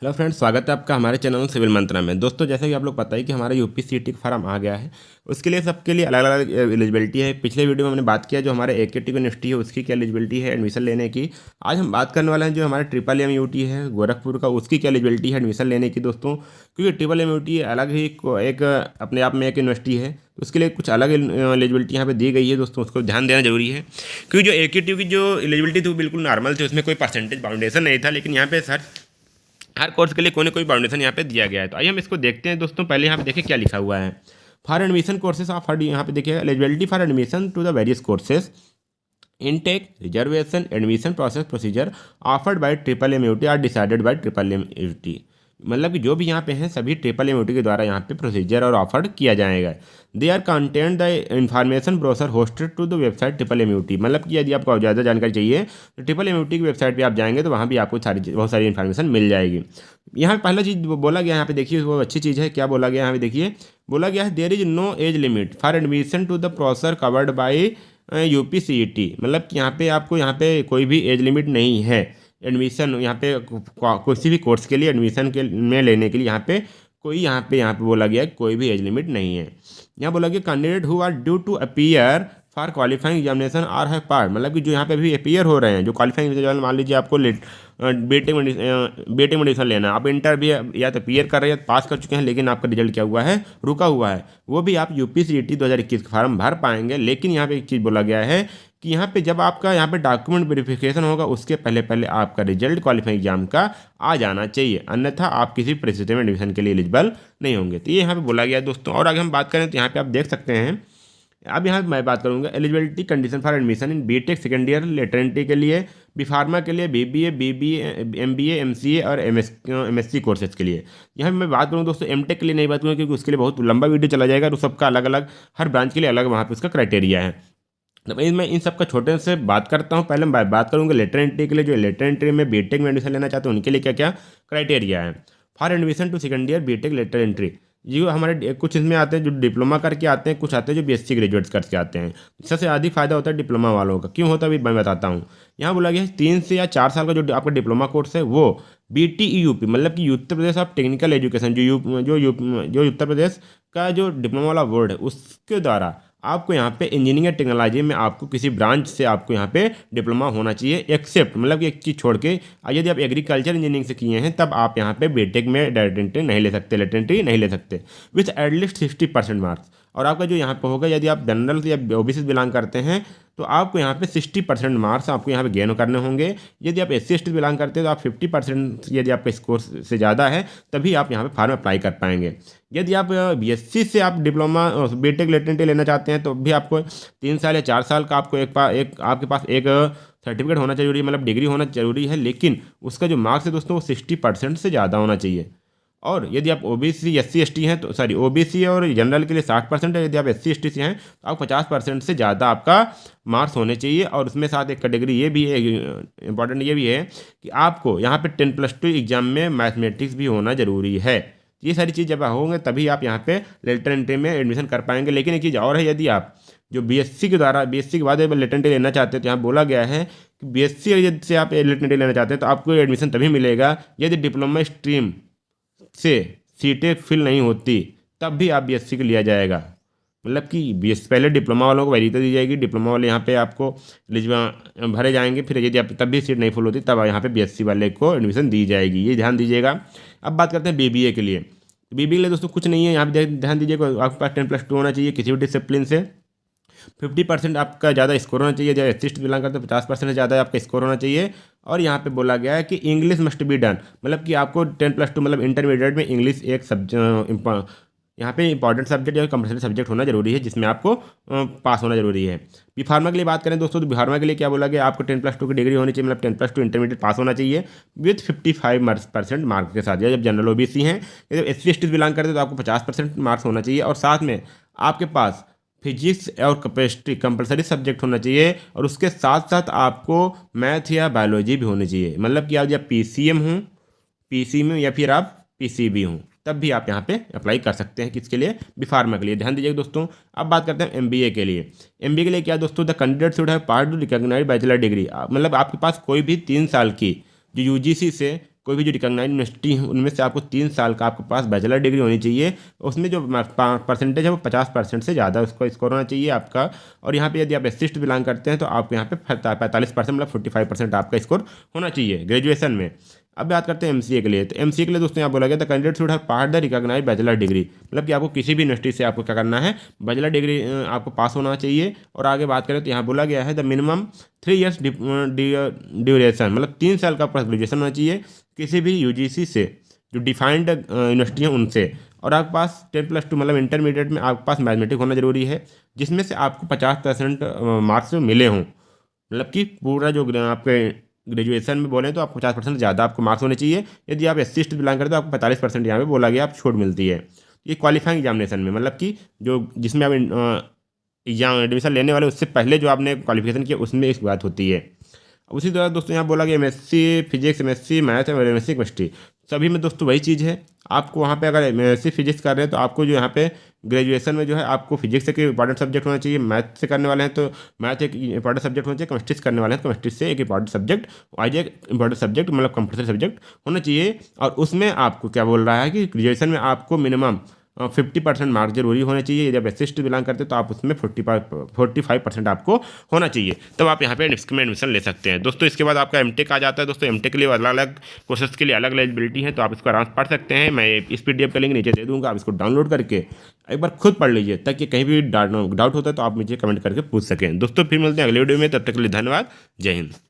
Hello friends, स्वागत है आपका हमारे चैनल सिविल मंत्रा में। दोस्तों, जैसा कि आप लोग पता है कि हमारा यूपीसीईटी का फॉर्म आ गया है। उसके लिए सबके लिए अलग अलग एलिजिबिलिटी है। पिछले वीडियो में हमने बात किया जो हमारे एकेटी यूनिवर्सिटी है उसकी क्या एलिजिबिलिटी है एडमिशन लेने की। आज हम बात करने वाले हैं जो हमारे ट्रिपल एमयूटी है गोरखपुर का, उसकी क्या एलिजिबिलिटी है एडमिशन लेने की दोस्तों। क्योंकि ट्रिपल एमयूटी अलग ही एक अपने आप में एक यूनिवर्सिटी है, तो उसके लिए कुछ अलग एलिजिबिलिटी यहाँ पे दी गई है दोस्तों, उसको ध्यान देना जरूरी है। क्योंकि जो एकेटी की जो एलिजिबिलिटी थी वो बिल्कुल नॉर्मल थी, उसमें कोई परसेंटेज बाउंडेशन नहीं था, लेकिन यहाँ पे हर कोर्स के लिए कोई ना कोई बाउंडेशन यहाँ पे दिया गया है। तो आइए हम इसको देखते हैं दोस्तों। पहले यहाँ पे देखिए क्या लिखा हुआ है। फॉर एडमिशन कोर्सेज ऑफ यहाँ पे देखिए eligibility for admission to the various courses intake reservation admission process procedure offered by triple MUT are decided by triple MUT. मतलब कि जो भी यहाँ पे हैं सभी ट्रिपल एमयूटी के द्वारा यहाँ पे प्रोसीजर और ऑफर्ड किया जाएगा। They are content the information brochure hosted to the website triple MUT. मतलब कि यदि आपको ज़्यादा जानकारी चाहिए तो ट्रिपल एमयूटी की वेबसाइट पे आप जाएंगे तो वहाँ भी आपको बहुत सारी इन्फॉर्मेशन मिल जाएगी। यहाँ पे पहला चीज़ बोला गया, यहाँ पे देखिए वो अच्छी चीज़ है। क्या बोला गया यहाँ पे देखिए, बोला गया है there is no age limit for admission to the process covered by UPCET. मतलब कि यहाँ पे आपको यहाँ पे कोई भी एज लिमिट नहीं है एडमिशन यहाँ पे किसी भी कोर्स के लिए एडमिशन के में लेने के लिए। यहाँ पे बोला गया है कोई भी एज लिमिट नहीं है। यहाँ बोला गया candidate who are due to appear for qualifying examination or have part. मतलब कि जो यहाँ पे भी अपीयर हो रहे हैं, जो क्वालिफाइंग एग्जाम, मान लीजिए आपको बीटेक में एडमिशन लेना है, आप इंटर भी या तो अपीयर कर रहे हैं, पास कर चुके हैं, लेकिन आपका रिजल्ट क्या हुआ है, रुका हुआ है, वो भी आप यूपीसीईटी 2021 का फॉर्म भर पाएंगे। लेकिन यहाँ पे एक चीज़ बोला गया है कि यहाँ पे जब आपका यहाँ पे डॉक्यूमेंट वेरिफिकेशन होगा उसके पहले पहले आपका रिजल्ट क्वालिफाइंग एग्जाम का आ जाना चाहिए, अन्यथा आप किसी परिस्थिति में एडमिशन के लिए एलिजिबल नहीं होंगे। तो ये यहाँ पे बोला गया दोस्तों। और आगे हम बात करें तो यहाँ पे आप देख सकते हैं, अब यहाँ मैं बात करूँगा eligibility condition for admission in BTech second year lateral entry के लिए, बी फार्मा के लिए, बीबीए, एमबीए, एमसीए और एमएससी कोर्सेज के लिए। यहाँ मैं बात करूँ दोस्तों एमटेक के लिए नहीं बात करूँगा क्योंकि उसके लिए बहुत लंबा वीडियो चला जाएगा और सबका अलग अलग हर ब्रांच के लिए अलग वहाँ पे उसका क्राइटेरिया है। तो मैं इन सब का छोटे से बात करता हूँ। पहले मैं बात करूँगा लेटर एंट्री के लिए। जो लेटर एंट्री में बीटेक में एडमिशन लेना चाहते हैं उनके लिए क्या क्या क्राइटेरिया है। For admission to second year BTech lateral entry, जो हमारे कुछ इसमें आते हैं जो डिप्लोमा करके आते हैं, कुछ आते हैं जो बीएससी ग्रेजुएट्स करके आते हैं। सबसे अधिक फायदा होता है डिप्लोमा वालों का। क्यों होता है अभी मैं बताता हूँ। यहाँ बोला गया है 3 से या 4 साल का जो आपका डिप्लोमा कोर्स है वो बीटीईयूपी, मतलब कि Uttar Pradesh of technical education, जो उत्तर प्रदेश का जो डिप्लोमा वाला बोर्ड है उसके द्वारा आपको यहाँ पे इंजीनियरिंग टेक्नोलॉजी में आपको किसी ब्रांच से आपको यहाँ पे डिप्लोमा होना चाहिए, एक्सेप्ट मतलब कि एक चीज़ छोड़ के यदि आप एग्रीकल्चर इंजीनियरिंग से किए हैं तब आप यहाँ पे बीटेक में डायरेक्ट एंट्री नहीं ले सकते, लेट एंट्री नहीं ले सकते विथ एटलीस्ट 60% मार्क्स। और आपका जो यहाँ पे होगा, यदि आप जनरल या ओबीसी से बिलोंग करते हैं तो आपको यहाँ पे 60% मार्क्स आपको यहाँ पे गेन करने होंगे। यदि आप SC ST बिलोंग करते हैं तो आप 50% यदि आपका स्कोर से ज़्यादा है तभी आप यहाँ पे फॉर्म अप्लाई कर पाएंगे। यदि आप बीएससी से आप डिप्लोमा बीटेक लेटेंट लेना चाहते हैं तो भी आपको 3 साल या 4 साल का आपको आपके पास एक सर्टिफिकेट होना जरूरी है, मतलब डिग्री होना जरूरी है। लेकिन उसका जो मार्क्स है दोस्तों वो 60% से ज़्यादा होना चाहिए। और यदि आप ओबीसी SC ST हैं तो ओबीसी और जनरल के लिए 60% है, यदि आप SC ST से हैं तो आप 50% से ज़्यादा आपका मार्क्स होने चाहिए। और उसमें साथ एक कैटेगरी ये भी है, इंपॉर्टेंट ये भी है कि आपको यहाँ पे 10+2 एग्जाम में मैथमेटिक्स भी होना ज़रूरी है। ये सारी चीज़ जब होंगे तभी आप यहाँ पे लेटर एंट्री में एडमिशन कर पाएंगे। लेकिन एक चीज़ और है, यदि आप जो बीएससी के बाद लेटर एंट्री लेना चाहते हैं तो यहाँ बोला गया है कि बीएससी से आप लेटर एंट्री लेना चाहते हैं तो आपको एडमिशन तभी मिलेगा यदि डिप्लोमा स्ट्रीम से सीटें फिल नहीं होती, तब भी आप बीएससी को लिया जाएगा। मतलब कि बीएससी पहले डिप्लोमा वालों को वैलिडिटी दी जाएगी, डिप्लोमा वाले यहाँ पे आपको भरे जाएंगे, फिर यदि आप तब भी सीट नहीं फुल होती तब यहाँ पे बीएससी वाले को एडमिशन दी जाएगी। ये ध्यान दीजिएगा। अब बात करते हैं बीबीए के लिए। बीबीए के लिए दोस्तों कुछ नहीं है, यहाँ पे ध्यान दीजिएगा। आपके पास 10+2 होना चाहिए किसी भी डिसिप्लिन से, 50% आपका ज़्यादा स्कोर होना चाहिए। जब SC ST बिलोंग करते हैं 50% से ज़्यादा आपका स्कोर होना चाहिए। और यहाँ पे बोला गया है कि इंग्लिश मस्ट बी डन, मतलब कि आपको 10+2 मतलब इंटरमीडिएट में इंग्लिश एक यहाँ पे इंपॉर्टेंट सब्जेक्ट या कंपलसरी सब्जेक्ट होना जरूरी है, जिसमें आपको पास होना जरूरी है। बी फार्मा के लिए बात करें दोस्तों तो बी फार्मा के लिए क्या बोला गया, आपको 10+2 की डिग्री होनी चाहिए, मतलब 10+2 इंटरमीडिएट पास होना चाहिए विथ 55% मार्क्स के साथ। जब जनरल ओबीसी हैं, जब SC ST बिलोंग करते हैं तो आपको 50% मार्क्स होना चाहिए। और साथ में आपके पास फिजिक्स और केमिस्ट्री कंपलसरी सब्जेक्ट होना चाहिए। और उसके साथ साथ आपको मैथ या बायोलॉजी भी होनी चाहिए, मतलब कि आप जब PCM हूँ, PCM या फिर आप PCB हूँ, तब भी आप यहाँ पे अप्लाई कर सकते हैं। किसके लिए? बी फार्मा के लिए। ध्यान दीजिएगा दोस्तों। अब बात करते हैं MBA के लिए। MBA के लिए क्या दोस्तों, the candidate should have pass to recognised bachelor degree, मतलब आपके पास कोई भी 3 साल की जो UGC से कोई भी जो रिकॉग्नाइज्ड यूनिवर्सिटी है उनमें से आपको 3 साल का आपके पास बैचलर डिग्री होनी चाहिए। उसमें जो परसेंटेज है वो 50% से ज़्यादा उसको स्कोर होना चाहिए आपका। और यहाँ पे यदि आप एससी एसटी बिलोंग करते हैं तो आपको यहाँ पे 45% मतलब 45% आपका स्कोर होना चाहिए ग्रेजुएशन में। अब बात करते हैं एमसीए के लिए। तो एमसीए के लिए दोस्तों यहाँ बोला गया था candidate should have pass the recognised bachelor degree, मतलब कि आपको किसी भी यूनिवर्सिटी से आपको क्या करना है, बैचलर डिग्री आपको पास होना चाहिए। और आगे बात करें तो यहाँ बोला गया है द मिनिमम 3 ईयर्स ड्यूरेशन, मतलब 3 साल का पोस्ट ग्रेजुएशन होना चाहिए किसी भी यूजीसी से, जो डिफाइंड यूनिवर्सिटी है उनसे। और आपके पास 10+2 मतलब इंटरमीडिएट में आपके पास मैथमेटिक्स होना जरूरी है, जिसमें से आपको 50% मार्क्स मिले हों, मतलब कि पूरा जो आपके ग्रेजुएशन में बोलें तो आपको 50% ज़्यादा आपको मार्क्स होने चाहिए। यदि आप एससी एसटी बिलोंग करते हो तो आपको 45% यहाँ पे बोला गया आप छूट मिलती है। ये क्वालिफाइंग एग्जामिनेशन में, मतलब कि जो जिसमें आप एग्जाम एडमिशन लेने वाले उससे पहले जो आपने क्वालिफिकेशन किया उसमें इस बात होती है। उसी तरह दोस्तों यहाँ बोला गया एमएससी फिजिक्स, एमएससी मैथ और एमएससी केमिस्ट्री, सभी में दोस्तों वही चीज़ है। आपको वहाँ पे अगर एमएससी फिजिक्स कर रहे हैं तो आपको जो यहाँ पे ग्रेजुएशन में जो है आपको फिजिक्स एक इंपॉर्टेंट सब्जेक्ट होना चाहिए, मैथ से करने वाले हैं तो मैथ एक इंपॉर्टेंट सब्जेक्ट होना चाहिए, केमिस्ट्री से करने वाले हैं तो केमिस्ट्री से एक इंपॉर्टेंट सब्जेक्ट, आज एक इंपॉर्टेंट सब्जेक्ट मतलब कंपल्सरी सब्जेक्ट होना चाहिए। और उसमें आपको क्या बोल रहा है कि ग्रेजुएशन में आपको मिनिमम 50% मार्क्स जरूरी होने चाहिए। यदि आप एस सी बिलोंग करते हैं तो आप उसमें 45% आपको होना चाहिए, तब आप यहाँ पे इसमें एडमिशन ले सकते हैं। दोस्तों इसके बाद आपका एमटेक आ जाता है। दोस्तों एमटेक के लिए अलग अलग कोर्सेज के लिए अलग अलग एलिजिबिलिटी है, तो आप इसको आराम से पढ़ सकते हैं। मैं इस PDF का लिंक नीचे दे दूँगा, आप इसको डाउनलोड करके एक बार खुद पढ़ लीजिए, ताकि कहीं भी डाउट होता है तो आप मुझे कमेंट करके पूछ सकें। दोस्तों फिर मिलते हैं अगले वीडियो में, तब तक के लिए धन्यवाद। जय हिंद।